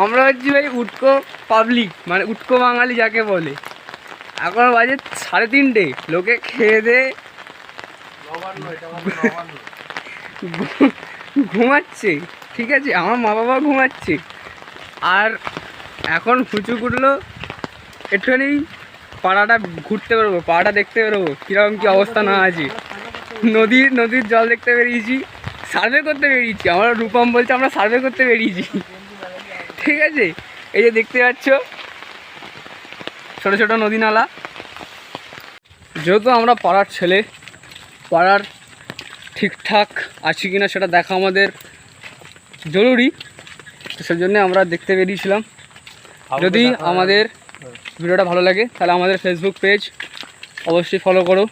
আমরা হচ্ছি ভাই উটকো পাবলিক, মানে উটকো বাঙালি যাকে বলে। এখন বাজে 3:30, লোকে খেয়ে দে ঘুমাচ্ছে, ঠিক আছে, আমার মা বাবা ঘুমাচ্ছে। আর এখন হুচু কুটলো একটুখানি পাড়াটা ঘুরতে বেরোবো, পাড়াটা দেখতে বেরোবো কীরকম কী অবস্থা না আছে। নদীর জল দেখতে বেরিয়েছি, সার্ভে করতে বেরিয়েছি। আমরা রূপম বলছে আমরা সার্ভে করতে বেরিয়েছি, ঠিক আছে। এই যে দেখতে পাচ্ছ ছোটো ছোটো নদী নালা। যেহেতু আমরা পাড়ার ছেলে, পাড়ার ঠিকঠাক আছি কিনা সেটা দেখা আমাদের জরুরি, তো সেই জন্যে আমরা দেখতে বেরিয়েছিলাম। যদি আমাদের ভিডিওটা ভালো লাগে তাহলে আমাদের ফেসবুক পেজ অবশ্যই ফলো করো।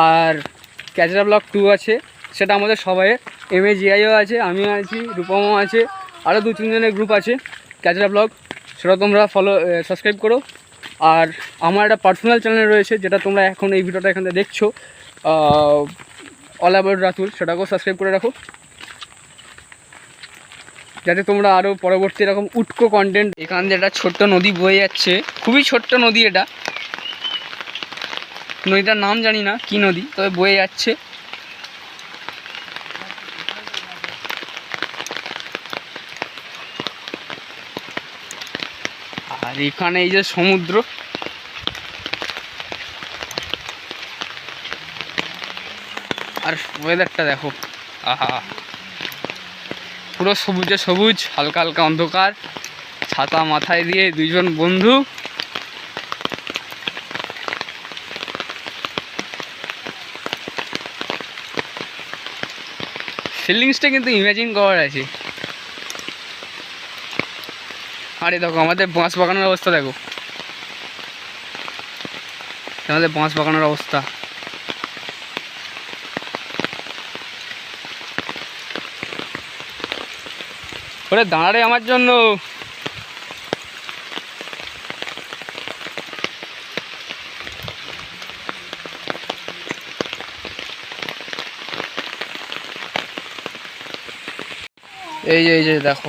আর ক্যাচরা ব্লগ 2 আছে, সেটা আমাদের সবাই MAGIও আছে, আমিও আছি, রূপমও আছে, আরও 2-3 জনের গ্রুপ আছে ক্যাচরা ব্লগ, সেটা তোমরা সাবস্ক্রাইব করো। আর আমার একটা পার্সোনাল চ্যানেল রয়েছে, যেটা তোমরা এখন এই ভিডিওটা এখানে দেখছো, অল অ্যাবাউট রাতুল, সেটাকেও সাবস্ক্রাইব করে রাখো, যাতে তোমরা আরও পরবর্তী এরকম উটকো কন্টেন্ট। এখান দিয়ে একটা ছোট্ট নদী বয়ে যাচ্ছে, খুবই ছোট্ট নদী এটা, নদীটার নাম জানি না কি নদী, তবে বয়ে যাচ্ছে। আর এখানে এই যে সমুদ্র, আর ওয়েদারটা দেখো, আহা, পুরো সবুজে সবুজ, হালকা হালকা অন্ধকার, ছাতা মাথায় দিয়ে দুইজন বন্ধু। ফিলিংসটা কিন্তু ইমাজিন করার আছে। আরে দেখো আমাদের বাঁশ বাগানের অবস্থা, দেখো আমাদের বাঁশ বাগানের অবস্থা। ওরে দাঁড়ারে আমার জন্য। এই যে দেখো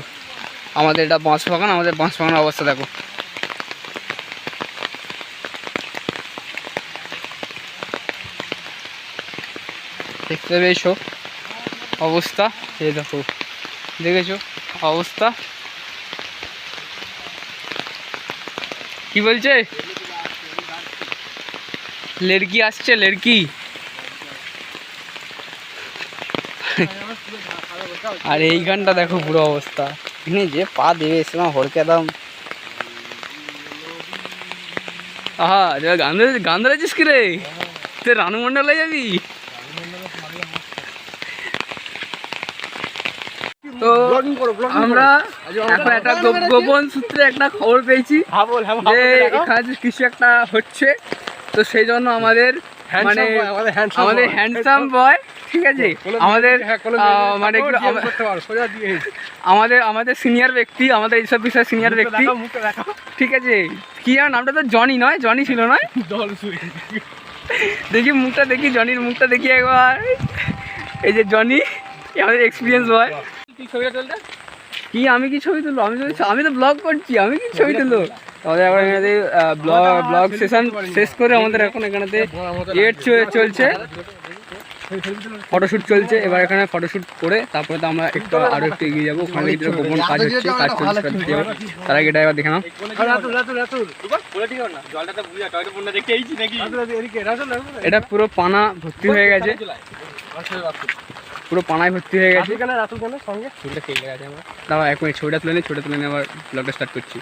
আমাদের এটা বাঁশ বাগান, আমাদের বাঁশ বাগানের অবস্থা দেখো। দেখতে পেয়েছো অবস্থা, এই দেখো, দেখেছো অবস্থা। কি বলছে? লড়কি আসছে, লড়কি। আর এইখানটা দেখো পুরো অবস্থা, এখানে যে পা দেবে এসে হড়কে দাম। আহা গান ধরেছিস কি রে? তুই রানু মন্ডলে যাবি? তো আমরা এখন একটা গোপন সূত্রে একটা খবর পেয়েছি যে এখানে কিছু একটা হচ্ছে, তো সেই জন্য আমাদের মানে আমাদের হ্যান্ডসাম বয়, ঠিক আছে, আমাদের মানে আমাদের সিনিয়র ব্যক্তি, আমাদের এইসব বিষয়ে সিনিয়র ব্যক্তি, ঠিক আছে, কি আর নামটা তো জনি নয়, জনি ছিল নয়, দেখি মুখটা দেখি, জনির মুখটা দেখি একবার। এই যে জনি আমাদের এক্সপিরিয়েন্স বয়। কি আমি কি ছবি তুলবো? আমি তো ব্লগ করছি, আমি কি ছবি তুলবো? আমাদের এখন এখানে ব্লগ সেশন শেষ করে আমাদের এখন এখানেতে চলছে, ফটোশ্যুট চলছে। এবার এখানে ফটোশ্যুট করে তারপরে তো আমরা আরও একটু এগিয়ে যাবো, ওখানে গোপন কাজ হচ্ছে, কাজ চলছে, তার আগে এটা এবার দেখে নাও। এটা পুরো পানা ভর্তি হয়ে গেছে, পুরো পানায় ভর্তি হয়ে গেছে। দাঁড়া এক মিনিট, ছবিটা তুলে নিয়ে আবার ব্লগটা স্টার্ট করছি।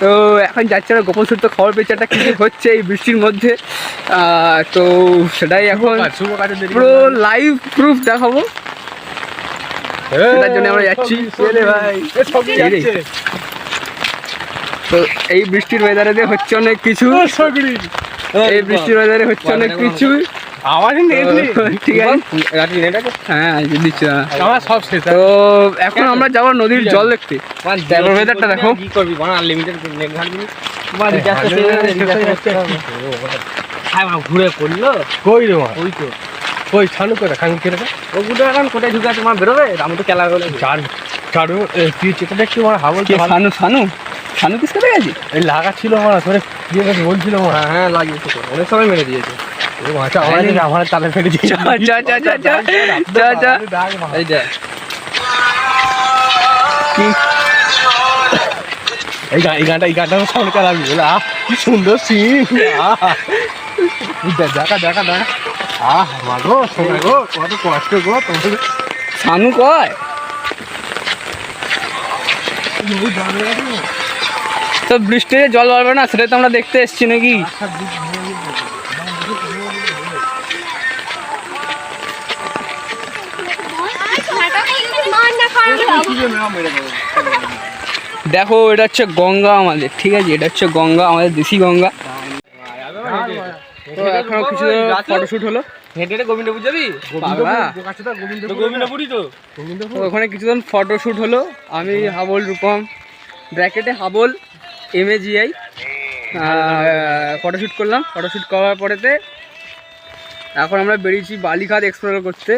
তো এখন যাচ্ছে একটা গোপন সূত্র খবর পেয়েছে একটা কিছু হচ্ছে এই বৃষ্টির মধ্যে, তো সেটাই এখন পুরো লাইভ প্রুফ দেখাবো, সেটার জন্য আমরা যাচ্ছি। তো এই বৃষ্টির ওয়েদারে হচ্ছে অনেক কিছু, এই বৃষ্টির ওয়েদারে হচ্ছে অনেক কিছু। ঠিক আছে, হ্যাঁ দিচ্ছি। তো এখন আমরা যাবো নদীর জল দেখতে, ওয়েদারটা দেখো। ঘুরে পড়লো কই রে ওই তো কই ছানু করে খান কেটে ও গুলো এখন কোথায় ঢুকে আছে মা বেরোবে? আমি তো খেলা গেলে জান কারো তুই চেটাটা একটু আমার হাবল কে সানু সানু সানু কিস করে গেছি এই লাগা ছিল আমার ধরে দিয়ে গেছে বলছিল আমার হ্যাঁ লাগিয়েছে তো অনেক সময় মেরে দিয়েছে। আচ্ছা আমার তালে ফেলে দিয়েছে এই দেখ কি এই গানটা আমার সামনে চালাবি বলে কি সুন্দর সিন দেখা দেখা দেখা মাগো শোনা গো কত কষ্ট গো তোমাদের সানু কয় তো বৃষ্টিতে জল বাড়বে না সেটা তো আমরা দেখতে এসছি নাকি? দেখো এটা হচ্ছে গঙ্গা আমাদের, ঠিক আছে, এটা হচ্ছে গঙ্গা আমাদের দেশি গঙ্গা। তো এখনো কিছু ফটোশুট হলো, হেঁটে হেঁটে গোবিন্দপুর যাবি? গোবিন্দপুরই তো। তো ওখানে কিছুক্ষণ ফটোশ্যুট হলো, আমি হাবল রূপম ব্র্যাকেটে হাবল MAGI ফটোশ্যুট করলাম। ফটোশ্যুট করার পরেতে এখন আমরা বেরিয়েছি বালিঘাট এক্সপ্লোর করতে।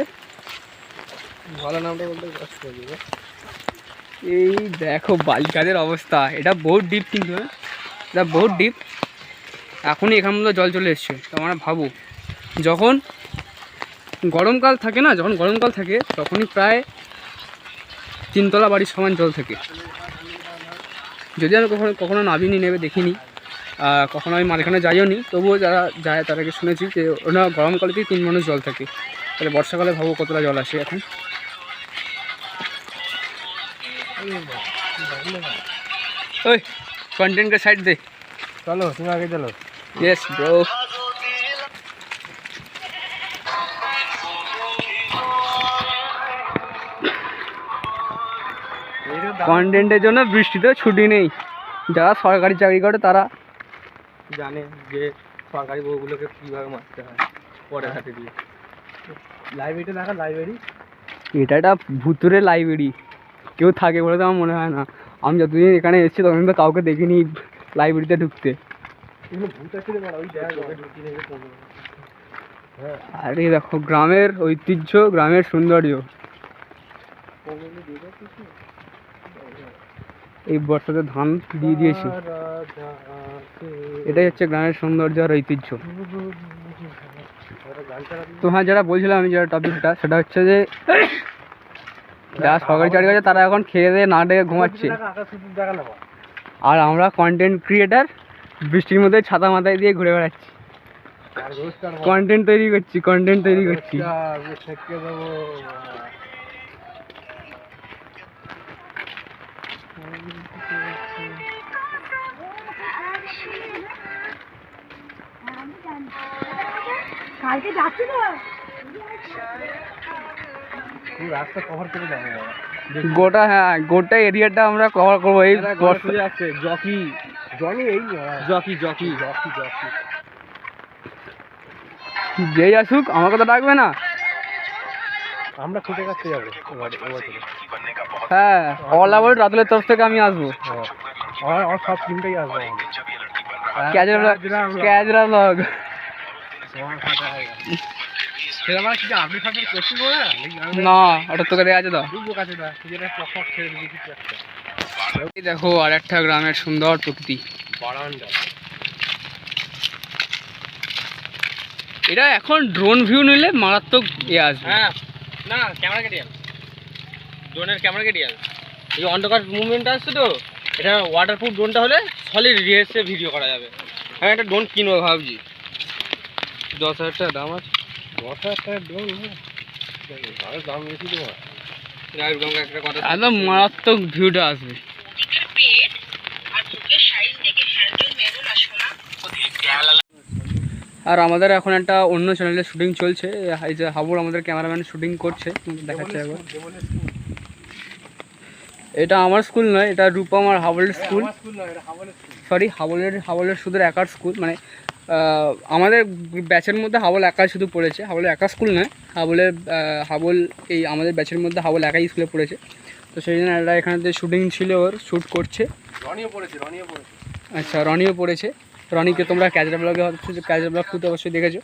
ভালো নামটা বলতে কষ্ট হয়ে যাবে। এই দেখো বালিঘাটের অবস্থা, এটা বহুত ডিপ, কিন্তু এটা বহুত ডিপ। এখনই এখান মধ্যে জল চলে এসছে। তো আমরা ভাবো যখন গরমকাল থাকে না, যখন গরমকাল থাকে তখনই প্রায় 3 তলা বাড়ির সমান জল থাকে। যদি আমি কখনো নামিনি নেবে দেখিনি, কখনো আমি মাঝখানে যাইও নি, তবুও যারা যায় তাদেরকে শুনেছি যে ওরা গরমকালেতেই 3 মানুষ জল থাকে। তাহলে বর্ষাকালে ভাবো কতটা জল আসে এখন। ওই কন্টেন্টকে সাইড দে, চলো তুমি আগে চলো। Yes bro. কন্টেন্টের জন্য বৃষ্টিতেও ছুটি নেই। যারা সরকারি চাকরি করে তারা জানে যে সরকারি বউগুলোকে কীভাবে মারতে হয় পরে হাতে দিয়ে। লাইব্রেরিটা দেখা, লাইব্রেরি এটা একটা ভুতুরে লাইব্রেরি, কেউ থাকে বলে তো আমার মনে হয় না। আমি যতদিন এখানে এসেছি ততদিন তো কাউকে দেখিনি লাইব্রেরিতে ঢুকতে। এগুলো ভূত আছে রে ওই দেখ ওকে ঢুকি নেবে কোন। হ্যাঁ আরে দেখো গ্রামের ঐতিহ্য, গ্রামের সৌন্দর্য। এই বর্ষাতে ধান দিয়ে দিয়েছি, এটাই হচ্ছে গ্রামের সৌন্দর্য আর ঐতিহ্য। তো হ্যাঁ, যেটা বলছিলাম আমি, যেটা টপিকটা সেটা হচ্ছে যে যারা সরকারি চাকরি আছে তারা এখন খেয়ে দিয়ে না ডেকে ঘুমাচ্ছে, আর আমরা কন্টেন্ট ক্রিয়েটার বৃষ্টির মধ্যে ছাতা মাথায় দিয়ে ঘুরে বেড়াচ্ছি, কন্টেন্ট তৈরি করছি। কালকে যাচ্ছি তো রাস্তা কভার করে যাবো গোটা এরিয়াটা আমরা কভার করবো। এই আছে জকি জনি, এই জকি জকি জকি জকি যেই আসুক আমাকে তো ডাকবে না। আমরা খুঁটে কাটতে যাবো। হ্যাঁ, অল আবার রাতুলের তরফ থেকে আমি আসবো। আমার সব তিনটেই আসবো। ক্যাজরা ব্লগ। না, ওটা তোকে দেওয়া আছে তো। দেখো আর একটা গ্রামের সুন্দর প্রকৃতি। এটা এখন ড্রোন ভিউ নিলে মারাত্মক আসবে। হ্যাঁ না, ক্যামেরা কেটে যাবে, ড্রোনের ক্যামেরা কেটে যাবে। এই অন্ধকার মুভমেন্ট আসছে তো, এটা ওয়াটারপ্রুফ ড্রোনটা হলে সলিড রিয়েসে ভিডিও করা যাবে। আমি একটা ড্রোন কিনবো ভাবছি, 10,000 টাকা দাম আছে। 10,000 টাকা ড্রোন দাম বেশি তোমার। একটা কথা, একদম মারাত্মক ভিউটা আসবে। আর আমাদের এখন একটা অন্য চ্যানেলে শুটিং চলছে, এই যে হাবুর আমাদের ক্যামেরাম্যান শুটিং করছে, দেখাচ্ছে একবার। এটা আমার স্কুল নয়, এটা রূপম আর হাবলের স্কুল। সরি, হাবলের শুধু একার স্কুল, মানে আমাদের ব্যাচের মধ্যে হাবল একাই শুধু পড়েছে। হাবলের একা স্কুল নয়, হাবল এই আমাদের ব্যাচের মধ্যে হাবল একাই স্কুলে পড়েছে। তো সেই জন্য একটা এখানে শুটিং ছিল, ওর শ্যুট করছে। আচ্ছা, রনিও পড়েছে। রনিকে তোমরা ক্যাজরা ব্লগে ক্যাজরা ব্লগ 2 অবশ্যই দেখেছো।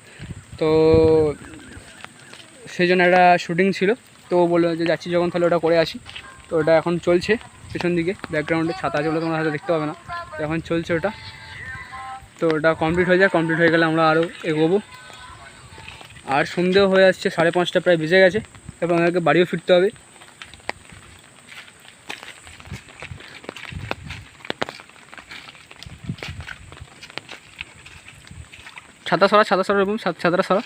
তো সেই জন্য একটা শুটিং ছিল, তো ও বললো যে যাচ্ছি যখন তাহলে ওটা করে আসি। তো ওটা এখন চলছে পেছন দিকে ব্যাকগ্রাউন্ডে ছাতা আছে বলে তোমরা হয়তো দেখতে পাবে না, তো এখন চলছে ওটা। তো ওটা কমপ্লিট হয়ে যায়, কমপ্লিট হয়ে গেলে আমরা আরও এগোবো। আর সন্ধেও হয়ে আসছে, 5:30 প্রায় বেজে গেছে এবং আমাকে বাড়িও ফিরতে হবে। ছাতা সরা এবং ছাতাটা সরা।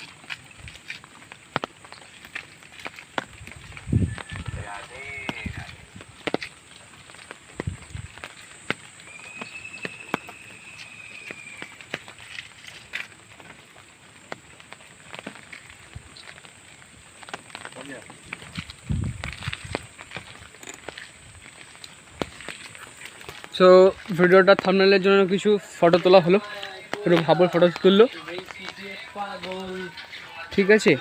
সো ভিডিওটা থাম্বনেলের জন্য কিছু ফটো তোলা হলো, একটু ভাবল ফটো তুললো, ঠিক আছে।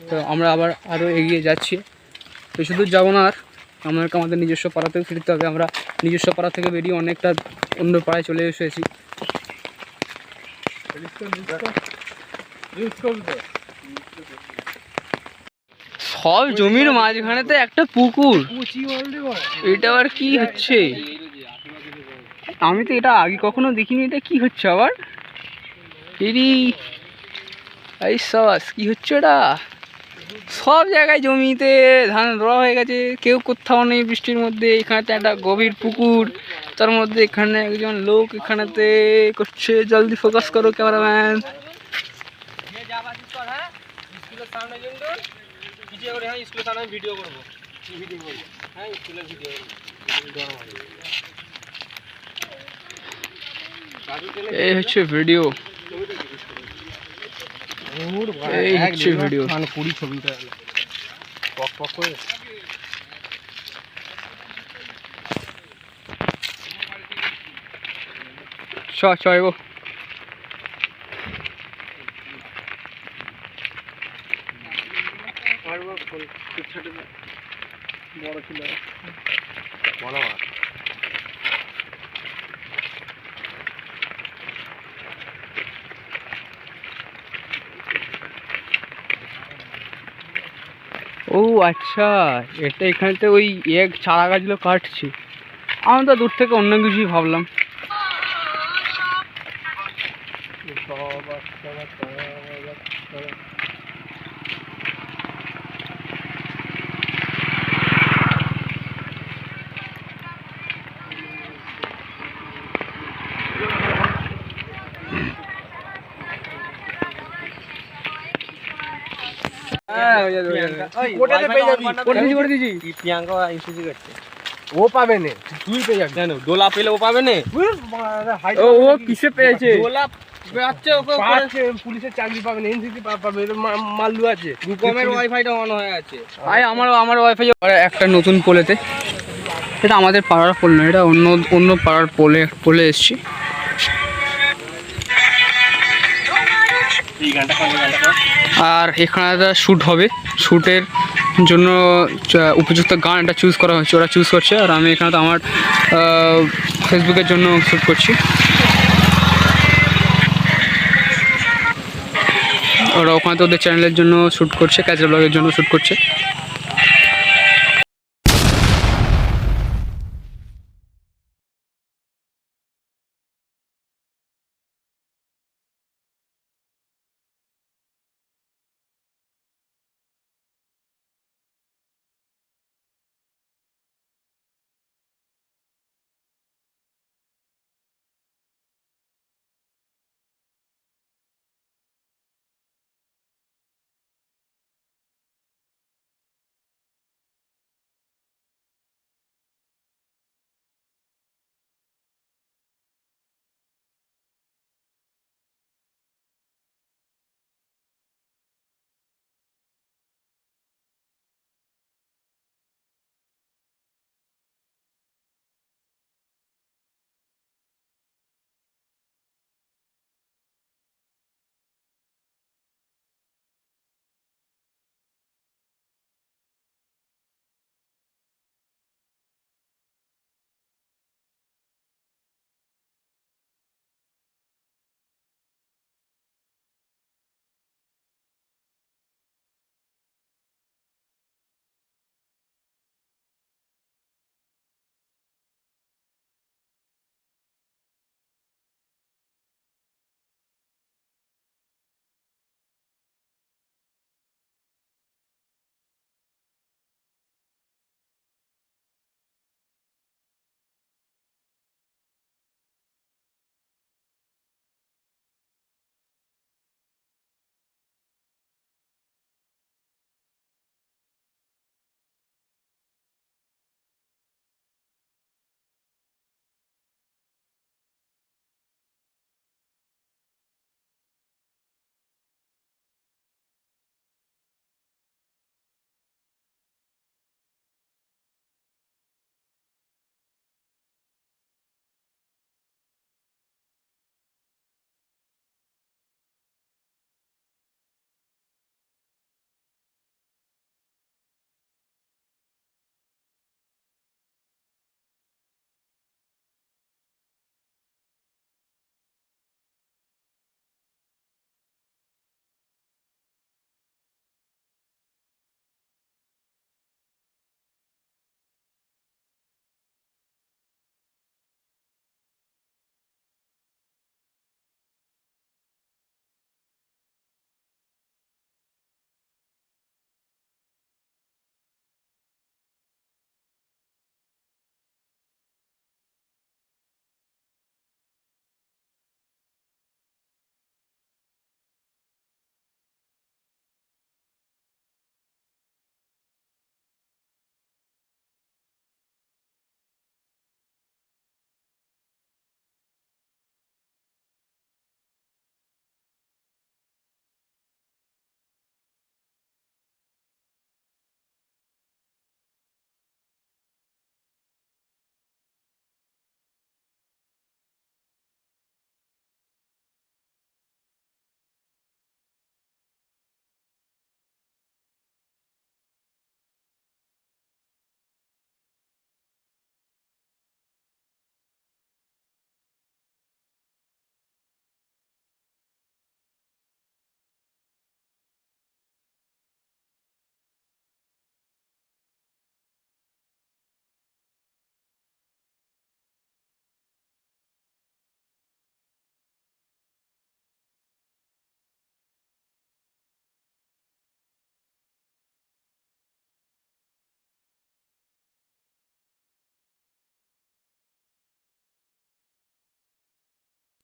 তো আমরা আবার আরও এগিয়ে যাচ্ছি, বেশি দূর যাবো না আর, আমাদেরকে আমাদের নিজস্ব পাড়াতেও ফিরতে হবে। আমরা নিজস্ব পাড়া থেকে বেরিয়ে অনেকটা অন্য পাড়ায় চলে এসেছি। সব জমির মাঝখানে তো একটা পুকুর, এটা আবার কি হচ্ছে? আমি তো এটা আগে কখনো দেখিনি, এটা কি হচ্ছে আবার? এই সস কি হচ্ছে এটা? সব জায়গায় জমিতে ধান রোয়া হয়ে গেছে, কেউ কোথাও নেই বৃষ্টির মধ্যে। এখানেতে একটা গভীর পুকুর, তার মধ্যে এখানে একজন লোক এখানেতে করছে। জলদি ফোকাস করো ক্যামেরাম্যান। ভিডিও করবো, হ্যাঁ স্কুলের ভিডিও। এই হচ্ছে ভিডিও, এই হচ্ছে ভিডিও। মানে পুরি ছবিটা পক পক করে চাইবো। বড় ছিল বড় মাছ। ও আচ্ছা, এটা এখানেতে ওই এক চারা গাছগুলো কাটছি। আমি তো দূর থেকে অন্য কিছুই ভাবলাম। ও পাবে না, তুই পেয়ে যাবি। জানো দোলা পেলে ও পাবে না। ও কিসে পেয়েছে? দোলা পাচ্ছে, ওকে পাচ্ছে, পুলিশের চাকরি পাবে না, এনসিসি পাবে, মাল্লু আছে। রূপমের ওয়াইফাইটা অন হয়ে আছে। আমার ওয়াইফাই একটা নতুন পোলেতে, এটা আমাদের পাড়ার পোল নয়, এটা অন্য পাড়ার পোলে এসছি। আর এখানে একটা শ্যুট হবে, শ্যুটের জন্য উপযুক্ত গান এটা চুজ করা হচ্ছে, ওরা চুজ করছে। আর আমি এখানে তো আমার ফেসবুকের জন্য শ্যুট করছি। ওরা ওখানে তো ওদের চ্যানেলের জন্য শ্যুট করছে, ক্যাচের ব্লগের জন্য শ্যুট করছে।